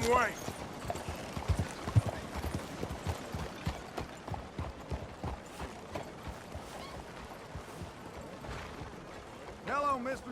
way. Hello, mister.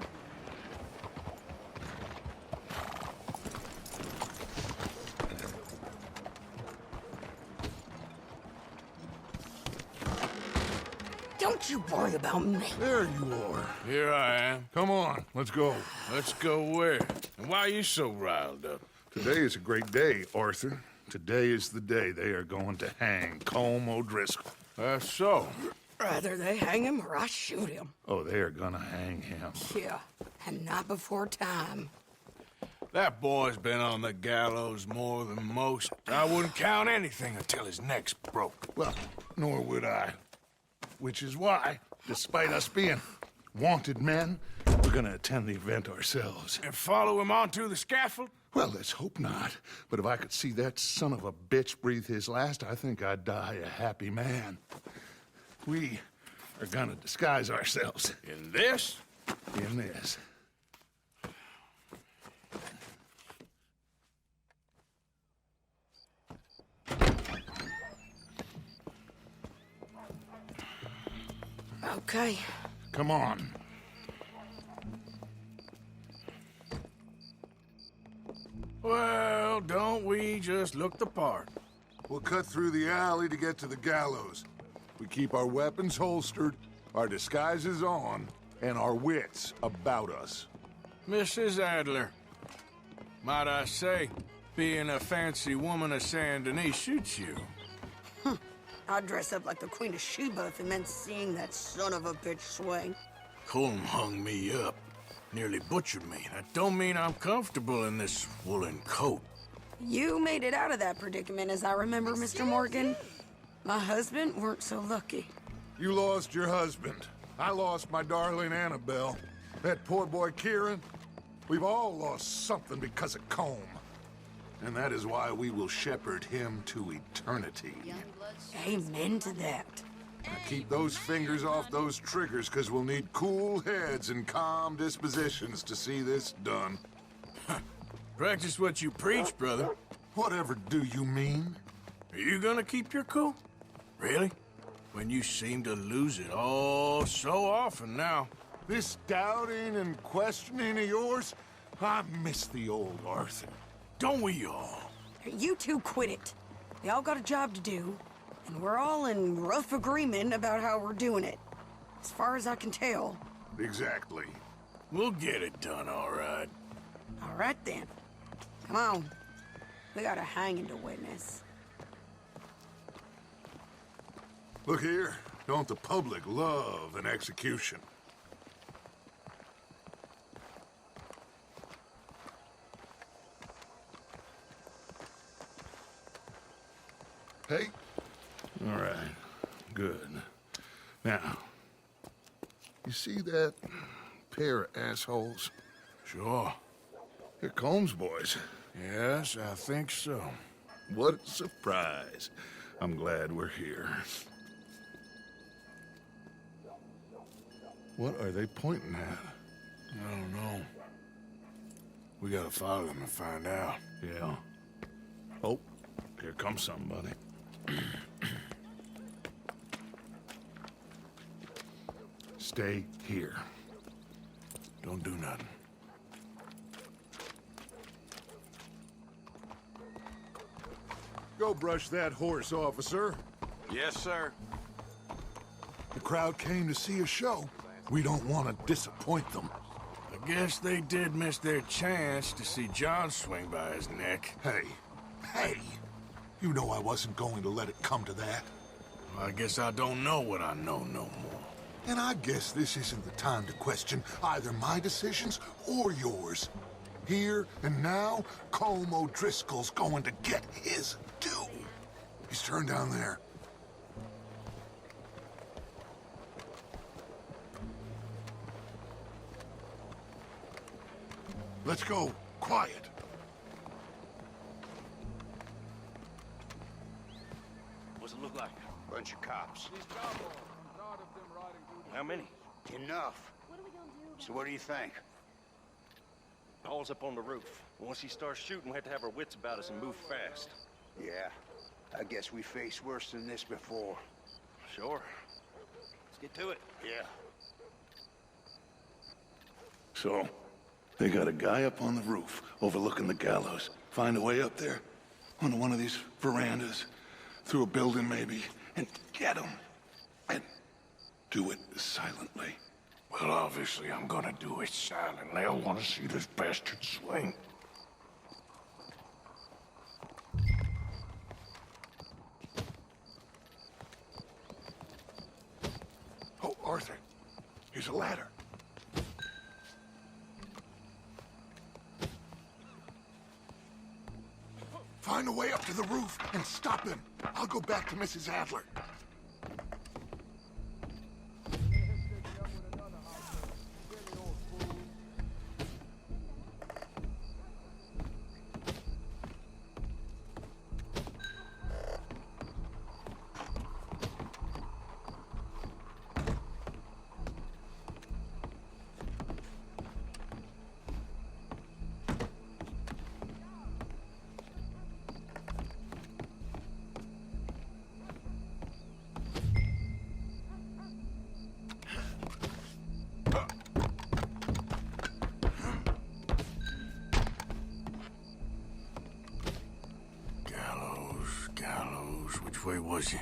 Don't you worry about me. There you are. Here I am. Come on, let's go. Let's go where? And why are you so riled up? Today is a great day, Arthur. Today is the day they are going to hang Colm O'Driscoll. That's so. Rather they hang him or I shoot him. Oh, they are gonna hang him. Yeah, and not before time. That boy's been on the gallows more than most. I wouldn't count anything until his neck's broke. Well, nor would I. Which is why, despite us being wanted men, we're gonna attend the event ourselves. And follow him onto the scaffold? Well, let's hope not. But if I could see that son of a bitch breathe his last, I think I'd die a happy man. We are gonna disguise ourselves In this? in this. Okay. Come on. Well, don't we just look the part? We'll cut through the alley to get to the gallows. We keep our weapons holstered, our disguises on, and our wits about us. Mrs. Adler, might I say, being a fancy woman of Saint Denis shoots you. I'd dress up like the Queen of Sheba if it meant seeing that son of a bitch swing. Colm hung me up, nearly butchered me. That don't mean I'm comfortable in this woolen coat. You made it out of that predicament, as I remember, Mr. Morgan. My husband weren't so lucky. You lost your husband. I lost my darling Annabelle. That poor boy Kieran. We've all lost something because of Colm. And that is why we will shepherd him to eternity. Amen to that. Now keep those fingers off those triggers, because we'll need cool heads and calm dispositions to see this done. Practice what you preach, brother. Whatever do you mean? Are you gonna keep your cool? Really? When you seem to lose it all so often now. This doubting and questioning of yours, I miss the old Arthur. Don't we all? You two quit it. We all got a job to do, and we're all in rough agreement about how we're doing it. As far as I can tell. Exactly. We'll get it done, all right. All right, then. Come on. We got a hanging to witness. Look here, don't the public love an execution? Hey? All right. Good. Now, you see that pair of assholes? Sure. They're Colm's boys. Yes, I think so. What a surprise. I'm glad we're here. What are they pointing at? I don't know. We gotta follow them and find out. Yeah. Oh, here comes somebody. Stay here. Don't do nothing. Go brush that horse, officer. Yes, sir. The crowd came to see a show. We don't want to disappoint them. I guess they did miss their chance to see John swing by his neck. Hey, you know I wasn't going to let it come to that. Well, I guess I don't know what I know no more. And I guess this isn't the time to question either my decisions or yours. Here and now, Colm O'Driscoll's going to get his due. He's turned down there. Let's go. Quiet. What's it look like? Bunch of cops. How many? Enough. So what do you think? Hall's up on the roof. Once he starts shooting, we have to have our wits about us and move fast. Yeah, I guess we faced worse than this before. Sure. Let's get to it. Yeah. So, they got a guy up on the roof overlooking the gallows. Find a way up there, onto one of these verandas, through a building maybe, and get him. And do it silently. Well, obviously, I'm gonna do it silently. I want to see this bastard swing. Oh, Arthur, here's a ladder. Find a way up to the roof and stop him. I'll go back to Mrs. Adler. Gallows, which way was he?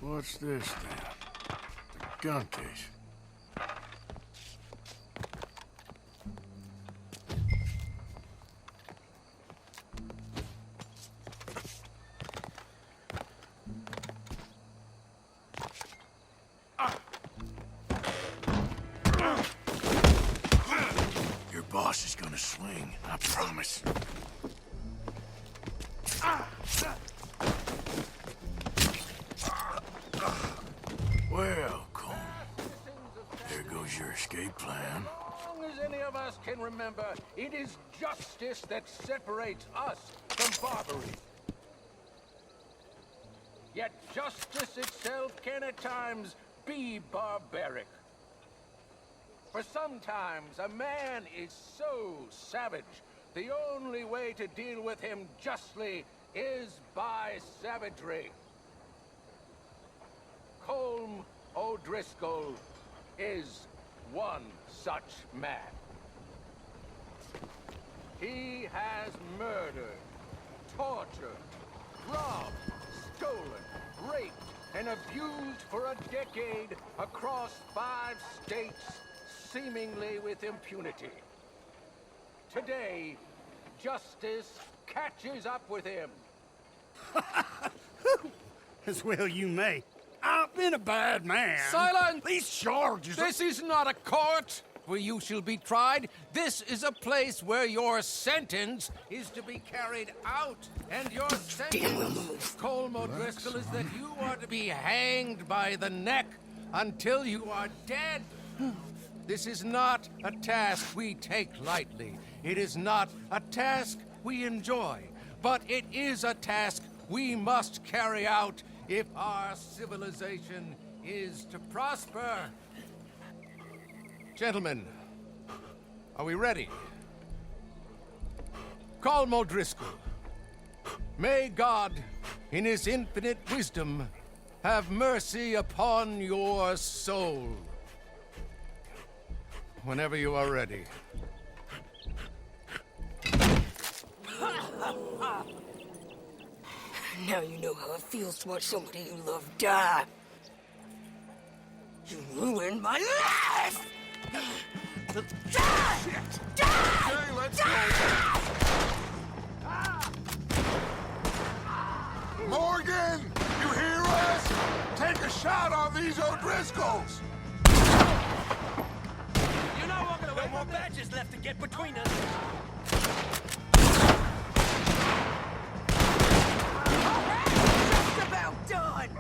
What's this then? The gun case. Your boss is gonna swing, I promise. Well, Colm, there goes your escape plan. As long as any of us can remember, it is justice that separates us from barbarity. Yet justice itself can at times be barbaric. For sometimes a man is so savage, the only way to deal with him justly is by savagery. Colm O'Driscoll is one such man. He has murdered, tortured, robbed, stolen, raped, and abused for a decade across 5 states, seemingly with impunity. Today, justice catches up with him. As well you may. I've been a bad man. Silence! These charges... This is not a court where you shall be tried. This is a place where your sentence is to be carried out. And your sentence, Colm O'Driscoll, is that you are to be hanged by the neck until you are dead. This is not a task we take lightly. It is not a task we enjoy. But it is a task we must carry out if our civilization is to prosper. Gentlemen, are we ready? Colm O'Driscoll, may God, in his infinite wisdom, have mercy upon your soul. Whenever you are ready. Now you know how it feels to watch somebody you love die. You ruined my life! Die! Die! Okay, let's go. Morgan! You hear us? Take a shot on these O'Driscolls! You're not walking away. No more badges left to get between us. Just about done!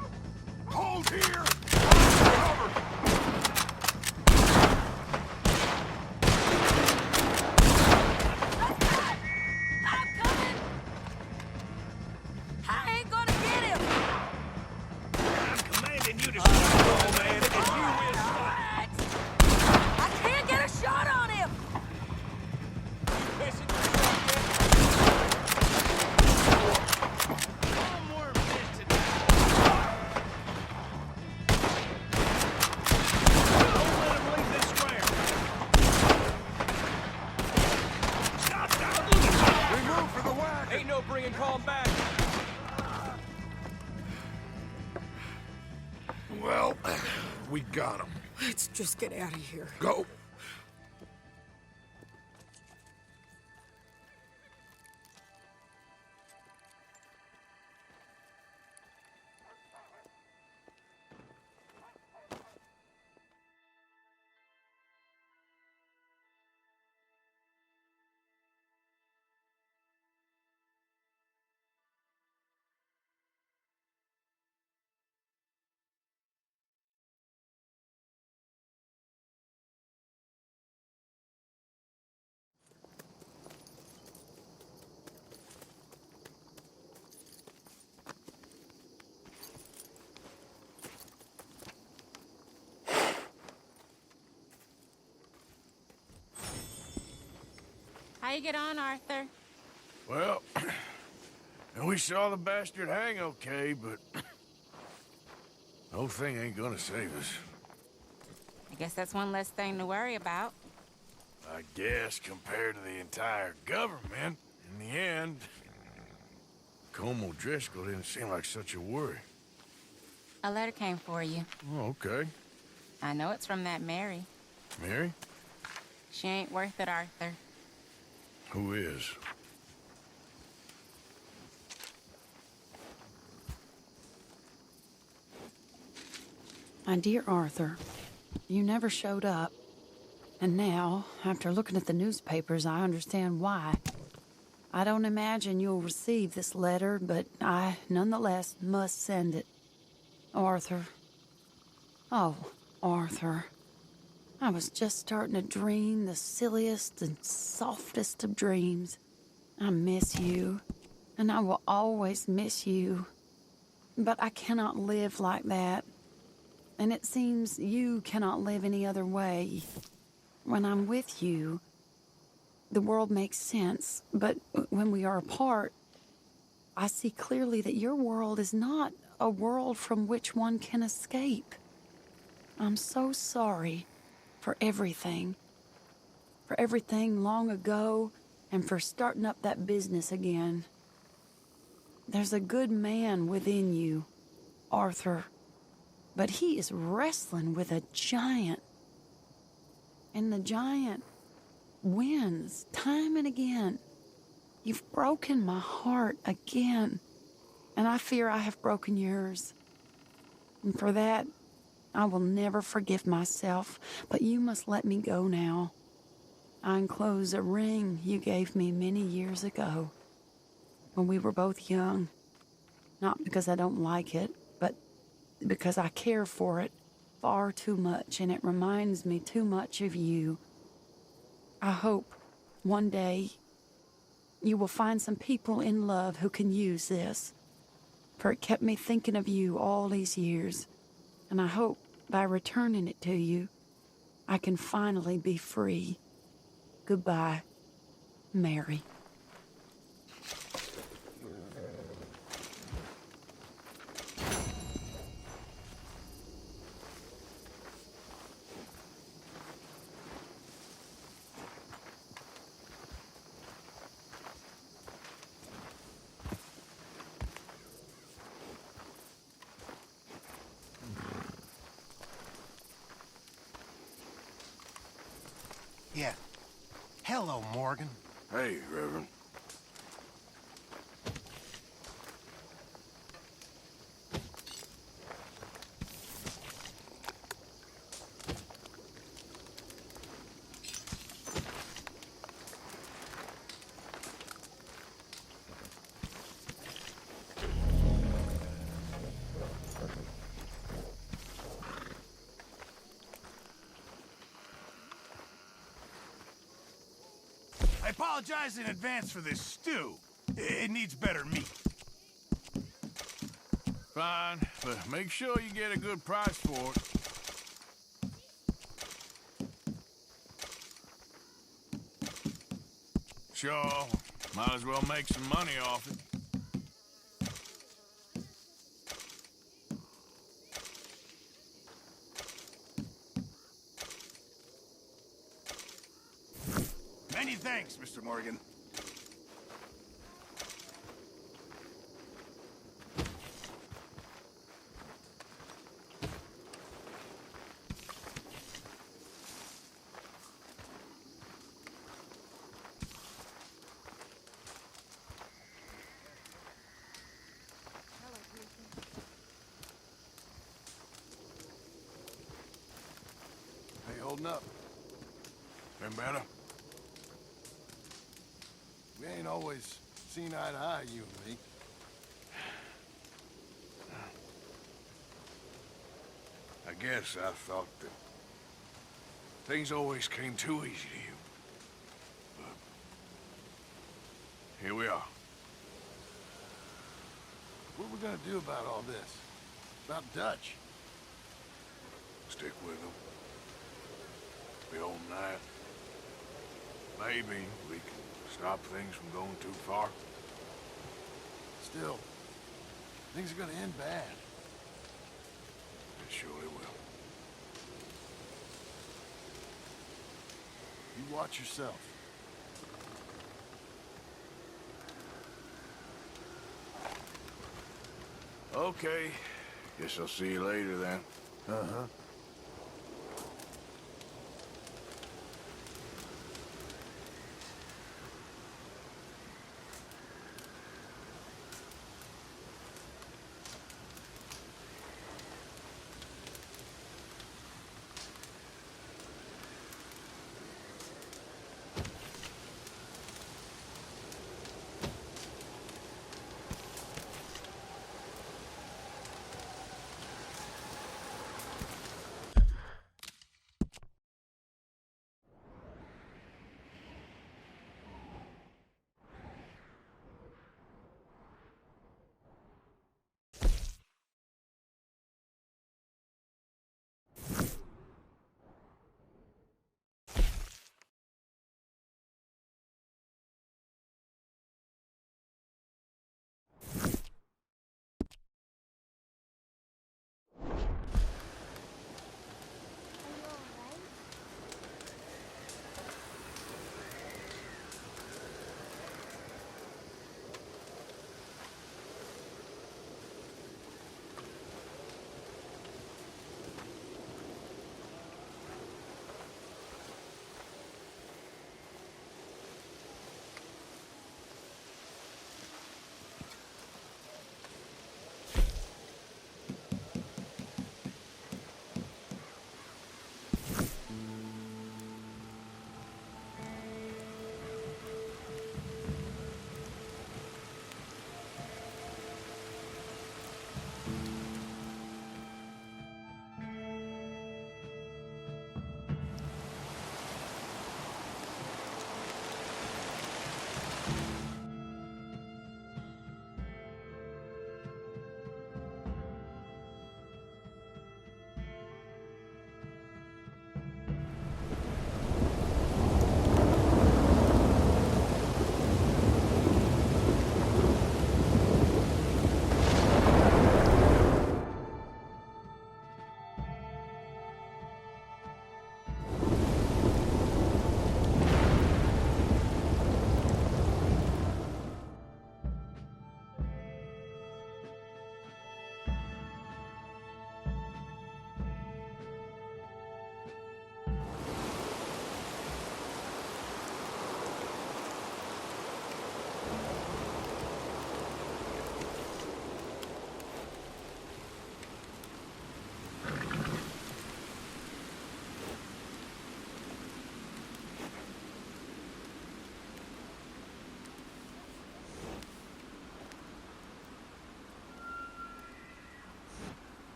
Hold here! Cover! We got him. Let's just get out of here. Go. How you get on, Arthur? Well, we saw the bastard hang okay, but the whole thing ain't gonna save us. I guess that's one less thing to worry about. I guess compared to the entire government, in the end, Colm O'Driscoll didn't seem like such a worry. A letter came for you. Oh, okay. I know it's from that Mary. Mary? She ain't worth it, Arthur. Who is? My dear Arthur, you never showed up. And now, after looking at the newspapers, I understand why. I don't imagine you'll receive this letter, but I, nonetheless, must send it. Arthur. Oh, Arthur. I was just starting to dream the silliest and softest of dreams. I miss you, and I will always miss you. But I cannot live like that. And it seems you cannot live any other way. When I'm with you, the world makes sense. But when we are apart, I see clearly that your world is not a world from which one can escape. I'm so sorry for everything. For everything long ago, and for starting up that business again. There's a good man within you, Arthur. But he is wrestling with a giant. And the giant wins time and again. You've broken my heart again. And I fear I have broken yours. And for that, I will never forgive myself. But you must let me go now. I enclose a ring you gave me many years ago, when we were both young. Not because I don't like it, but because I care for it far too much, and it reminds me too much of you. I hope one day you will find some people in love who can use this, for it kept me thinking of you all these years, and I hope by returning it to you, I can finally be free. Goodbye, Mary. Yeah. Hello, Morgan. Hey, Reverend. I apologize in advance for this stew. It needs better meat. Fine, but make sure you get a good price for it. Sure, might as well make some money off it. Many thanks, Mr. Morgan. holding up? Been better? We ain't always seen eye to eye, you and me. I guess I thought that things always came too easy to you. But here we are. What are we gonna do about all this? About Dutch? Stick with him. Beyond that, maybe we can stop things from going too far. Still, things are gonna end bad. It surely will. You watch yourself. Okay. Guess I'll see you later then. Uh-huh.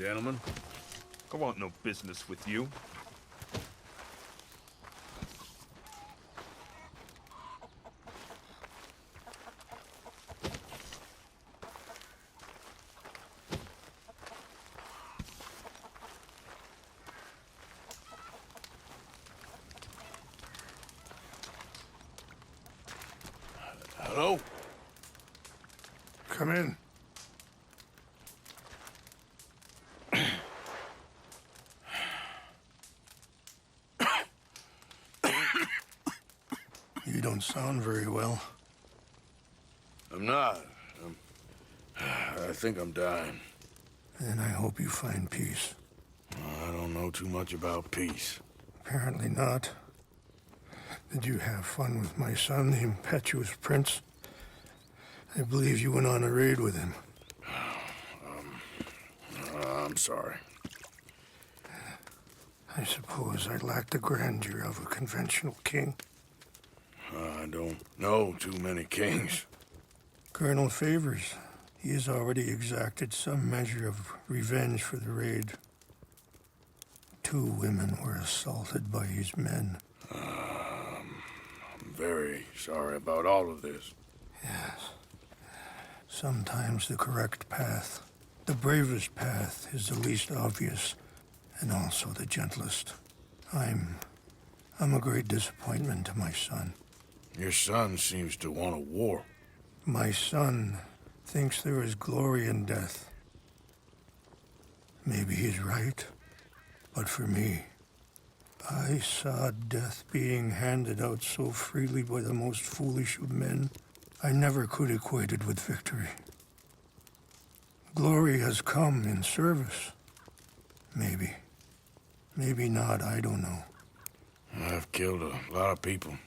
Gentlemen, I want no business with you. Hello? Come in. You don't sound very well. I'm not. I think I'm dying. And I hope you find peace. I don't know too much about peace. Apparently not. Did you have fun with my son, the impetuous prince? I believe you went on a raid with him. I'm sorry. I suppose I lack the grandeur of a conventional king. I don't know too many kings. Colonel Favors, he has already exacted some measure of revenge for the raid. 2 women were assaulted by his men. I'm very sorry about all of this. Yes. Sometimes the correct path, the bravest path, is the least obvious, and also the gentlest. I'm a great disappointment to my son. Your son seems to want a war. My son thinks there is glory in death. Maybe he's right, but for me, I saw death being handed out so freely by the most foolish of men, I never could equate it with victory. Glory has come in service. Maybe. Maybe not, I don't know. I've killed a lot of people.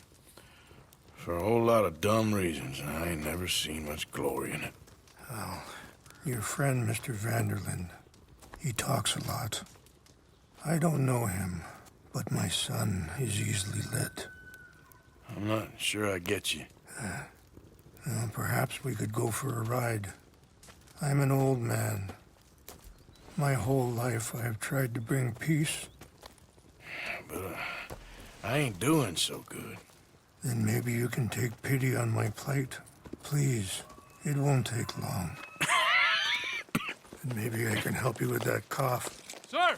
For a whole lot of dumb reasons, and I ain't never seen much glory in it. Well, your friend, Mr. Vanderlyn, he talks a lot. I don't know him, but my son is easily led. I'm not sure I get you. Well, perhaps we could go for a ride. I'm an old man. My whole life I have tried to bring peace. But I ain't doing so good. Then maybe you can take pity on my plight. Please, it won't take long. And maybe I can help you with that cough. Sir!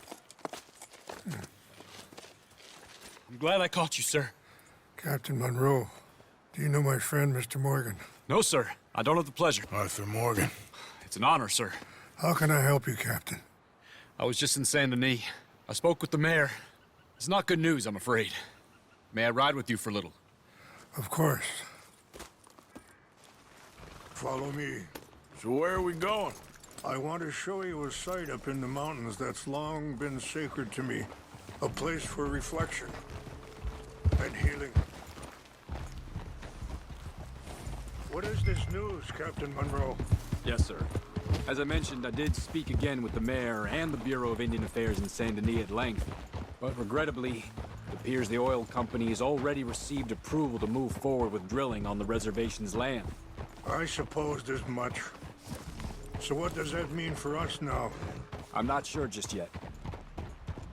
I'm glad I caught you, sir. Captain Monroe, do you know my friend, Mr. Morgan? No, sir. I don't have the pleasure. Arthur Morgan. It's an honor, sir. How can I help you, Captain? I was just in Saint Denis. I spoke with the mayor. It's not good news, I'm afraid. May I ride with you for a little? Of course. Follow me. So where are we going? I want to show you a site up in the mountains that's long been sacred to me. A place for reflection and healing. What is this news, Captain Monroe? Yes, sir. As I mentioned, I did speak again with the mayor and the Bureau of Indian Affairs in Saint Denis at length. But regrettably, it appears the oil company has already received approval to move forward with drilling on the reservation's land. I supposed as much. So what does that mean for us now? I'm not sure just yet.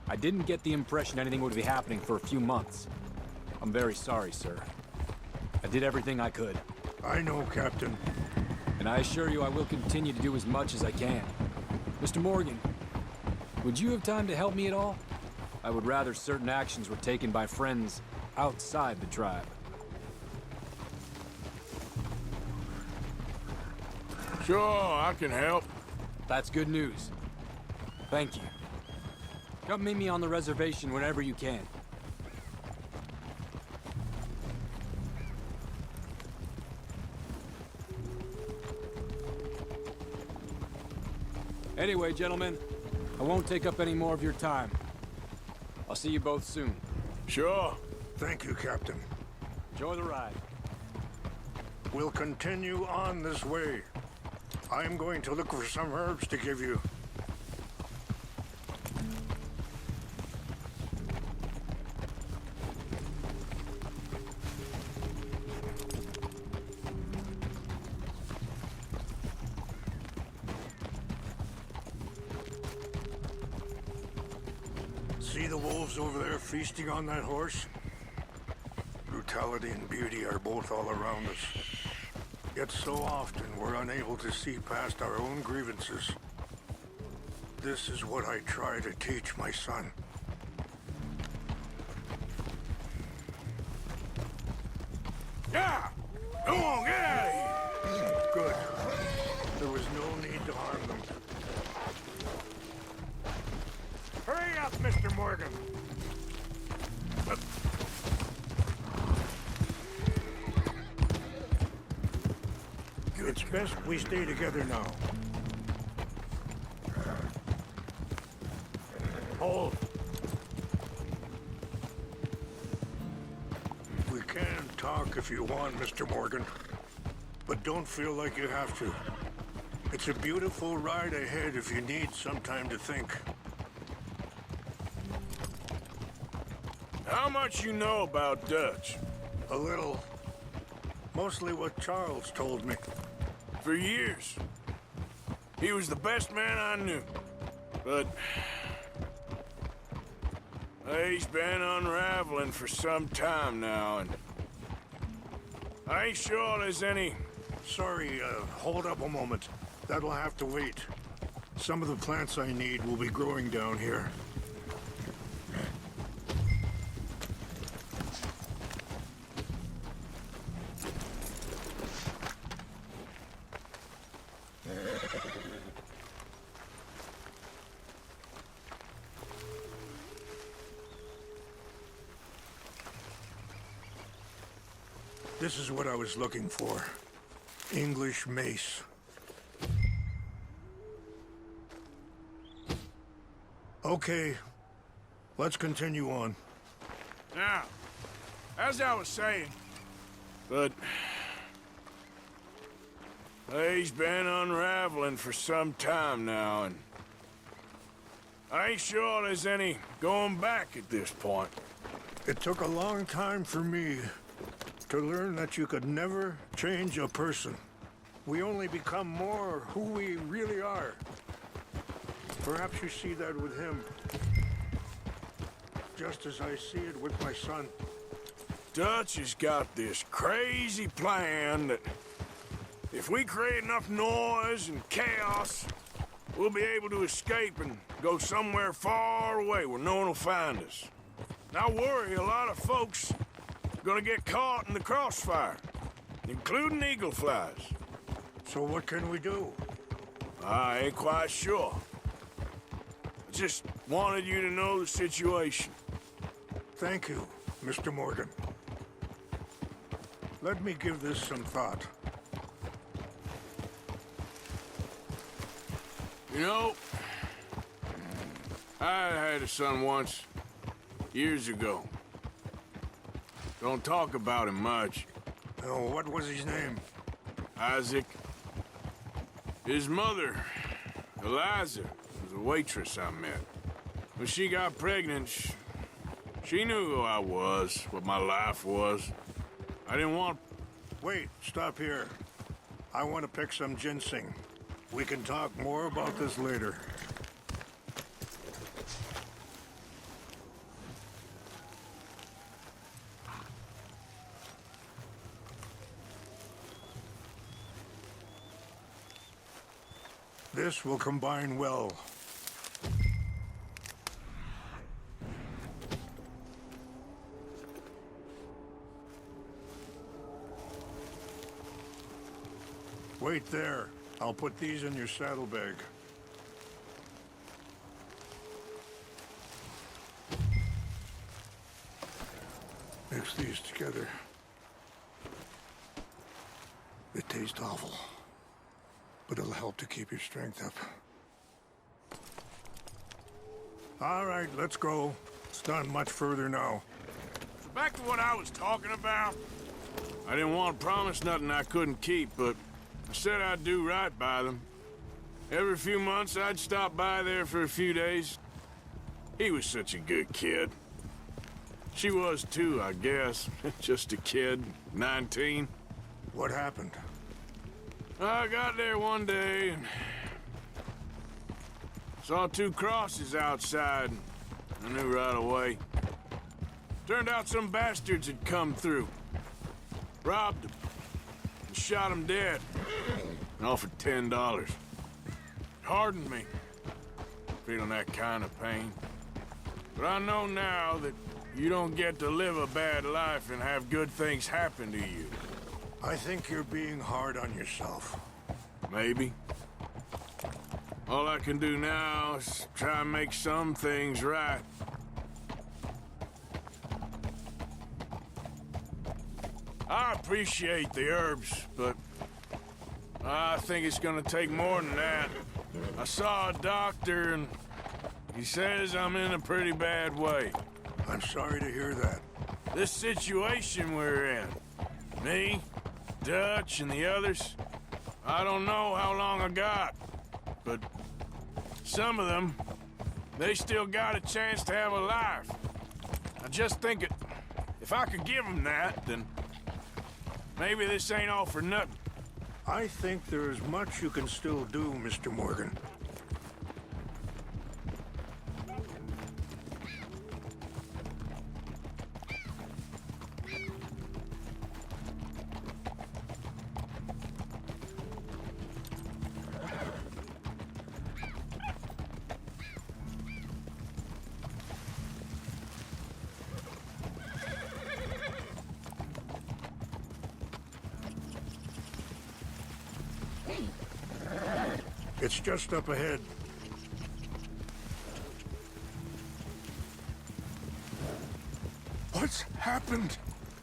I didn't get the impression anything would be happening for a few months. I'm very sorry, sir. I did everything I could. I know, Captain. And I assure you I will continue to do as much as I can. Mr. Morgan, would you have time to help me at all? I would rather certain actions were taken by friends outside the tribe. Sure, I can help. That's good news. Thank you. Come meet me on the reservation whenever you can. Anyway, gentlemen, I won't take up any more of your time. I'll see you both soon. Sure. Thank you, Captain. Enjoy the ride. We'll continue on this way. I'm going to look for some herbs to give you. See the wolves over there feasting on that horse? Brutality and beauty are both all around us. Yet so often we're unable to see past our own grievances. This is what I try to teach my son. Yeah! Come on, get out of here! out, Mr. Morgan. It's best we stay together now. Hold. We can talk if you want, Mr. Morgan. But don't feel like you have to. It's a beautiful ride ahead if you need some time to think. How much you know about Dutch? A little. Mostly what Charles told me. For years. He was the best man I knew. But... he's been unraveling for some time now, and... I ain't sure there's any... Sorry, hold up a moment. That'll have to wait. Some of the plants I need will be growing down here. This is what I was looking for. English mace. Okay, let's continue on. Now, as I was saying, but... he's been unraveling for some time now, and... I ain't sure there's any going back at this point. It took a long time for me to learn that you could never change a person. We only become more who we really are. Perhaps you see that with him. Just as I see it with my son. Dutch has got this crazy plan that if we create enough noise and chaos, we'll be able to escape and go somewhere far away where no one will find us. And I worry a lot of folks are gonna get caught in the crossfire, including eagle flies. So what can we do? I ain't quite sure. I just wanted you to know the situation. Thank you, Mr. Morgan. Let me give this some thought. You know, I had a son once, years ago. Don't talk about him much. Oh, what was his name? Isaac. His mother, Eliza, was a waitress I met. When she got pregnant, she knew who I was, what my life was. I didn't want... Wait, stop here. I want to pick some ginseng. We can talk more about this later. This will combine well. Wait there. I'll put these in your saddlebag. Mix these together. They taste awful, but it'll help to keep your strength up. All right, let's go. It's not much further now. Back to what I was talking about. I didn't want to promise nothing I couldn't keep, but I said I'd do right by them. Every few months, I'd stop by there for a few days. He was such a good kid. She was too, I guess. Just a kid, 19. What happened? I got there one day and saw two crosses outside. I knew right away. Turned out some bastards had come through. Robbed them. And shot them dead. And offered $10. Hardened me. Feeling that kind of pain. But I know now that you don't get to live a bad life and have good things happen to you. I think you're being hard on yourself. Maybe. All I can do now is try and make some things right. I appreciate the herbs, but I think it's gonna take more than that. I saw a doctor and he says I'm in a pretty bad way. I'm sorry to hear that. This situation we're in, me, Dutch, and the others, I don't know how long I got, but some of them, they still got a chance to have a life. I just think if I could give them that, then maybe this ain't all for nothing. I think there is much you can still do, Mr. Morgan. It's just up ahead. What's happened?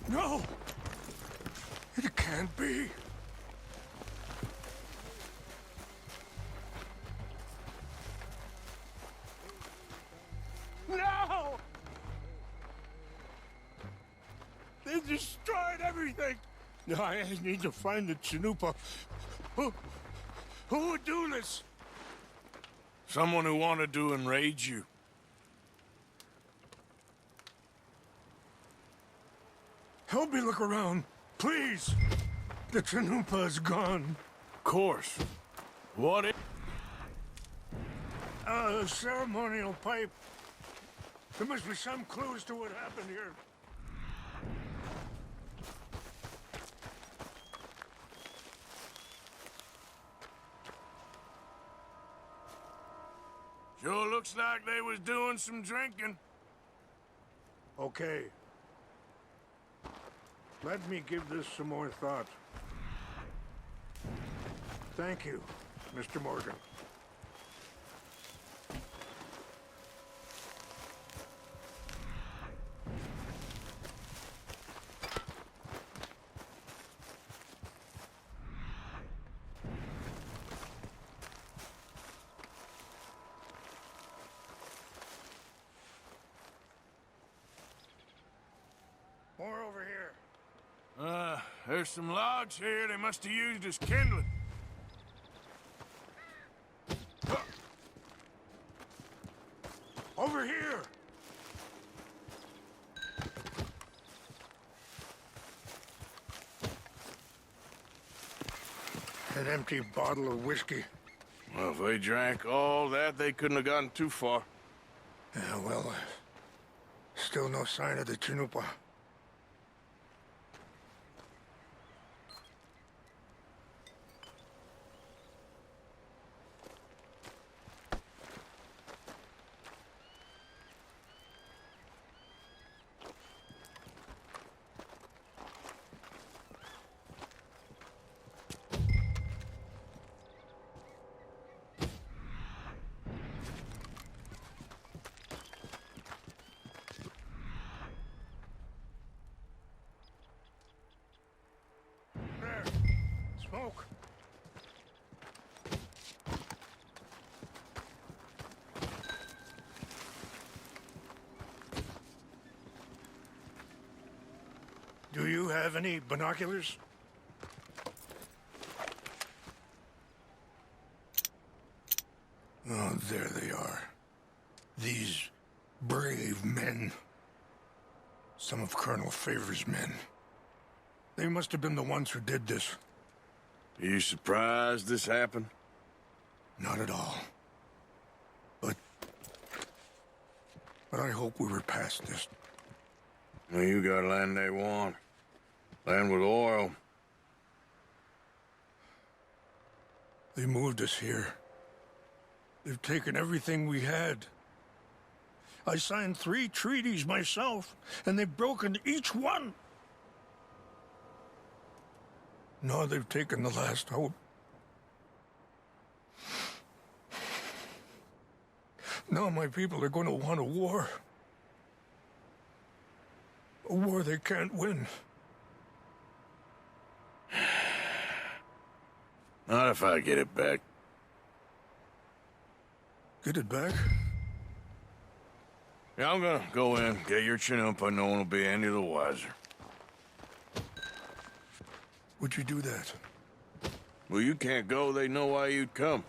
No! It can't be. No! They destroyed everything! I need to find the Chanupa. Who would do this? Someone who wanted to enrage you. Help me look around, please. The Chanupa is gone. Of course. What if... A ceremonial pipe. There must be some clues to what happened here. Sure looks like they was doing some drinking. Okay. Let me give this some more thought. Thank you, Mr. Morgan. More over here. There's some logs here they must have used as kindling. Over here! An empty bottle of whiskey. Well, if they drank all that, they couldn't have gotten too far. Yeah, well, still no sign of the Chanupa. Smoke. Do you have any binoculars? Oh, there they are. These brave men. Some of Colonel Favor's men. They must have been the ones who did this. Are you surprised this happened? Not at all. But I hope we were past this. Well, you got land they want. Land with oil. They moved us here. They've taken everything we had. I signed 3 treaties myself, and they've broken each one. Now they've taken the last hope. Now my people are going to want a war. A war they can't win. Not if I get it back. Get it back? Yeah, I'm gonna go in, get your Chinoopa, no one will be any the wiser. Would you do that? Well, you can't go, they know why you'd come.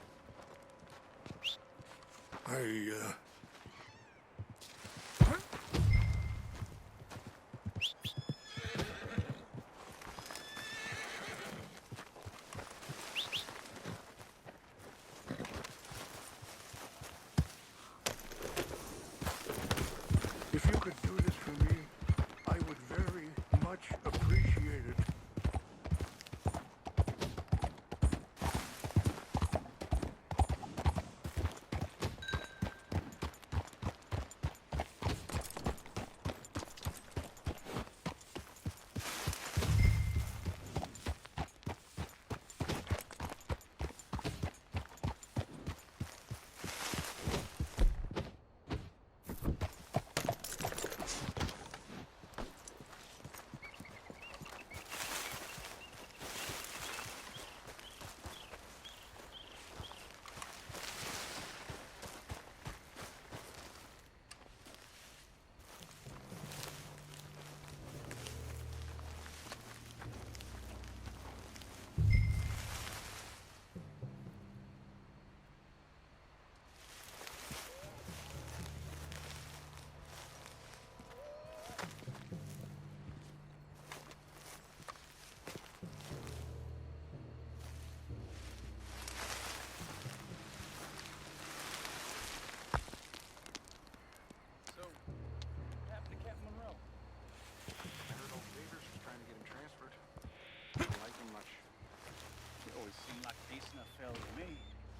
If you could do this for me, I would very much appreciate it.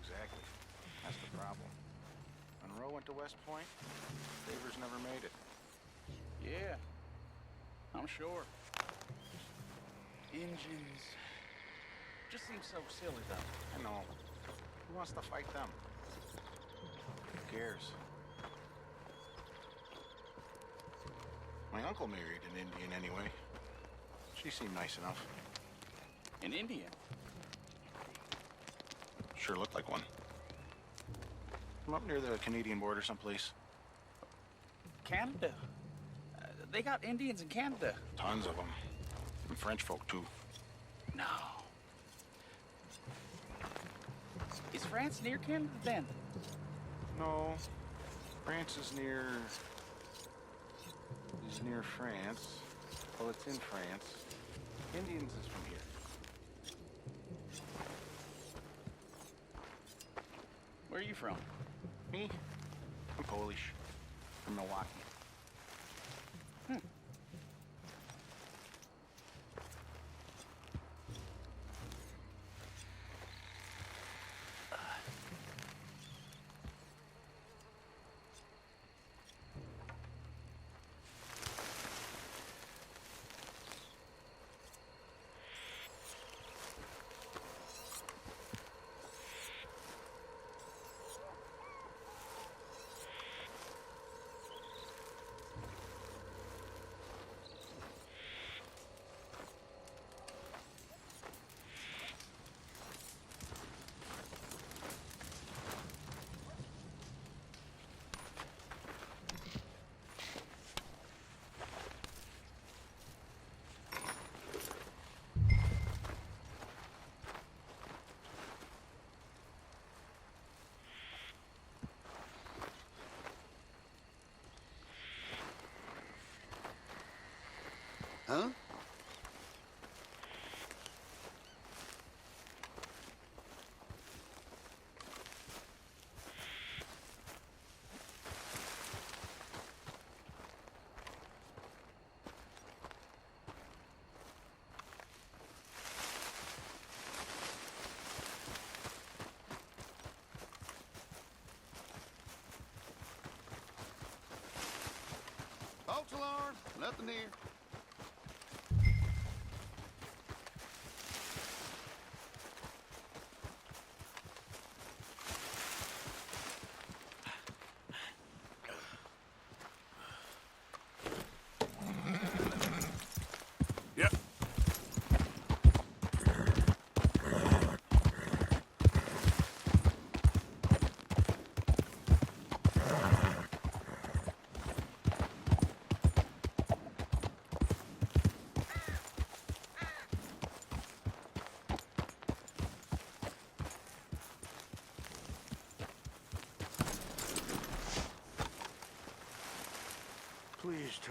Exactly. That's the problem. Monroe went to West Point. Favors never made it. Yeah, I'm sure. Engines. Just seems so silly, though. I know. Who wants to fight them? Who cares? My uncle married an Indian anyway. She seemed nice enough. An Indian? Sure looked like one. From up near the Canadian border someplace. Canada? They got Indians in Canada. Tons of them. And French folk, too. No. Is France near Canada, then? No. France is near... is near France. Well, it's in France. Indians is from here. Where are you from? Me? I'm Polish. From Milwaukee. Huh? False alarm, nothing here.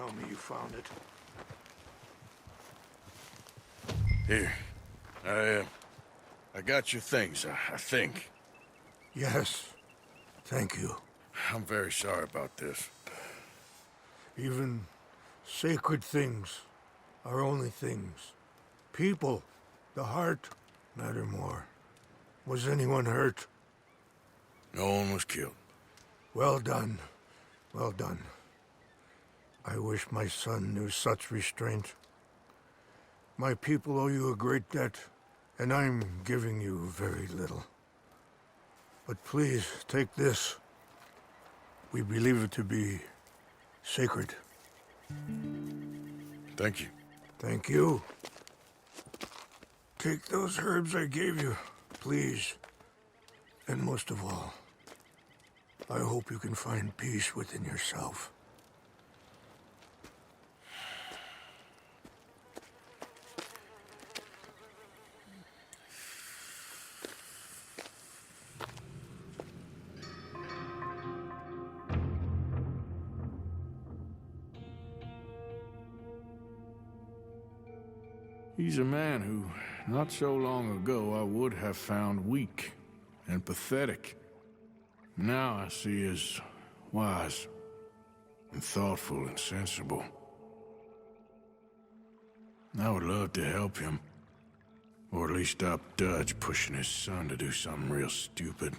tell me you found it. Here. I got your things, I think. Yes. Thank you. I'm very sorry about this. Even sacred things are only things. People, the heart, matter more. Was anyone hurt? No one was killed. Well done. Well done. I wish my son knew such restraint. My people owe you a great debt, and I'm giving you very little. But please, take this. We believe it to be sacred. Thank you. Thank you. Take those herbs I gave you, please. And most of all, I hope you can find peace within yourself. He's a man who, not so long ago, I would have found weak and pathetic. Now I see as wise and thoughtful and sensible. I would love to help him, or at least stop Dutch pushing his son to do something real stupid.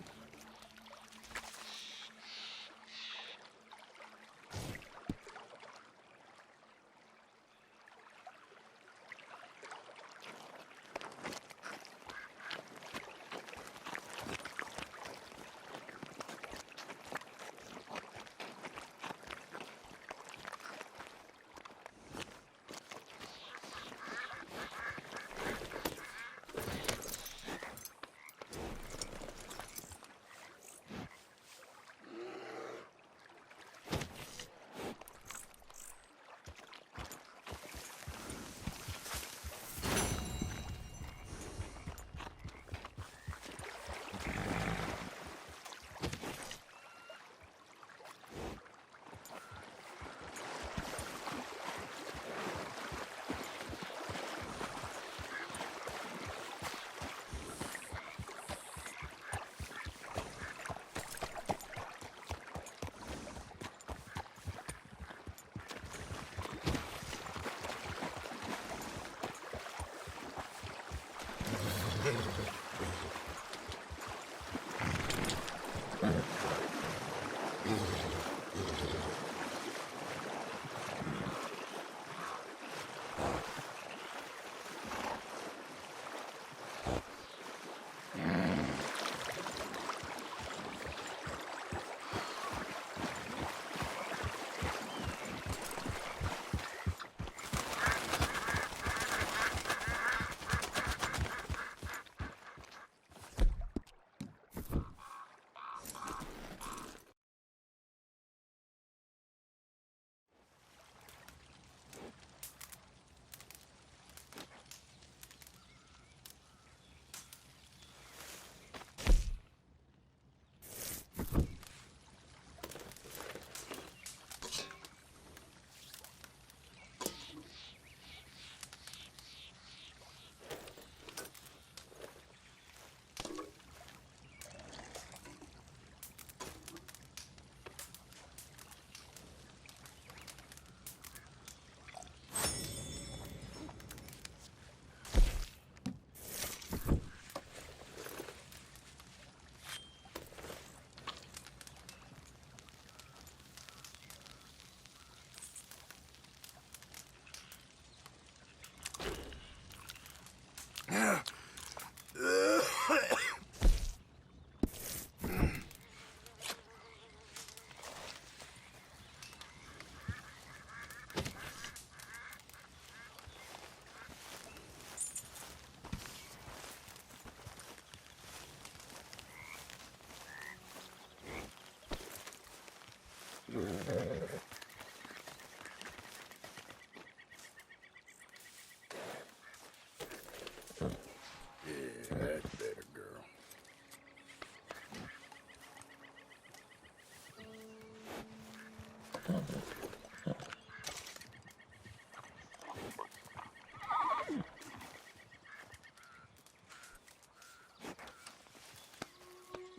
That's better, girl.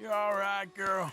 You all right, girl?